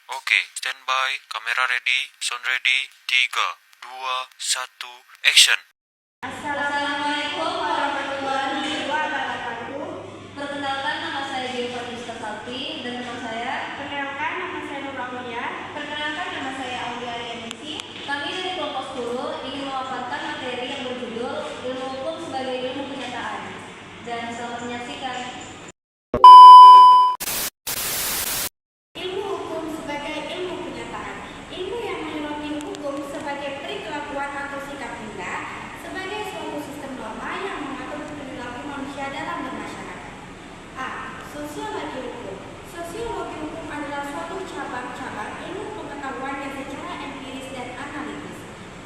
Oke, standby, kamera ready, sound ready, 3, 2, 1, action. Assalamualaikum warahmatullahi wabarakatuh. Perkenalkan, nama saya Dewi Fatista Salti dan teman saya. Perkenalkan, nama saya Nur Aulia. Perkenalkan, nama saya Aulia Arianisi. Kami dari kelompok 10 ingin memaparkan materi yang berjudul Ilmu Hukum sebagai Ilmu Kenyataan. Dan selamat menyaksikan. Ilmu hukum sebagai ilmu kenyataan. Ilmu yang menyoroti hukum sebagai perilakuan atau sikap tindak sebagai suatu sistem norma yang mengatur perilaku manusia dalam bermasyarakat. A. Sosiologi hukum. Sosiologi hukum adalah suatu cabang-cabang ilmu pengetahuan yang secara empiris dan analitis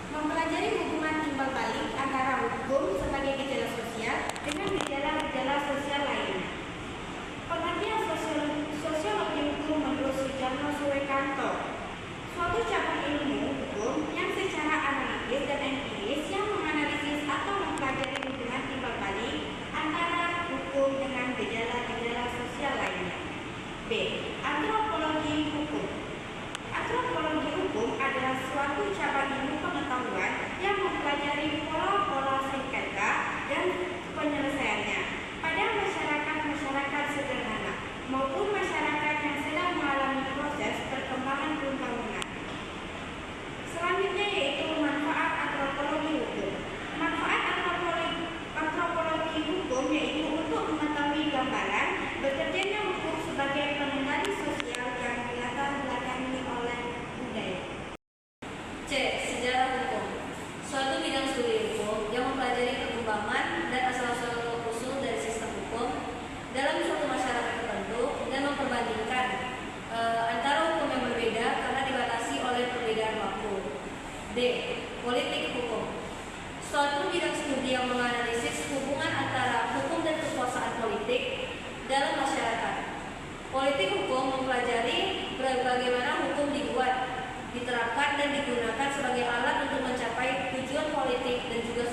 mempelajari hubungan timbal balik antara hukum sebagai gejala sosial dengan gejala-gejala sosial lainnya. Pengertian sosiologi hukum menurut Sujarno Surekanto, suatu cabang ilmu hukum yang secara analitis dan empiris yang menganalisis atau mempelajari hubungan timbal balik antara hukum dengan gejala-gejala sosial lainnya. B. Antropologi hukum. Antropologi hukum adalah suatu cabang ilmu pengetahuan yang mempelajari pola-pola sengketa dan penyelesaiannya pada masyarakat sederhana maupun masyarakat yang sedang mengalami proses perkembangan pembangunan. Selanjutnya yaitu manfaat antropologi hukum. Manfaat antropologi hukum yaitu untuk mengetahui gambaran bekerjanya hukum sebagai pengendali sosial yang dilatar belakangi oleh budaya. C. Sejarah hukum. Suatu bidang studi hukum yang mempelajari perkembangan dan asal-usul dari sistem hukum dalam suatu masyarakat tertentu dan memperbandingkan antara hukum yang berbeda karena dibatasi oleh perbedaan waktu. D. Politik hukum. Suatu bidang studi yang menganalisis hubungan antara hukum dan kekuasaan politik dalam masyarakat. Politik hukum mempelajari bagaimana hukum dibuat, diterapkan dan digunakan sebagai alat untuk mencapai tujuan politik dan juga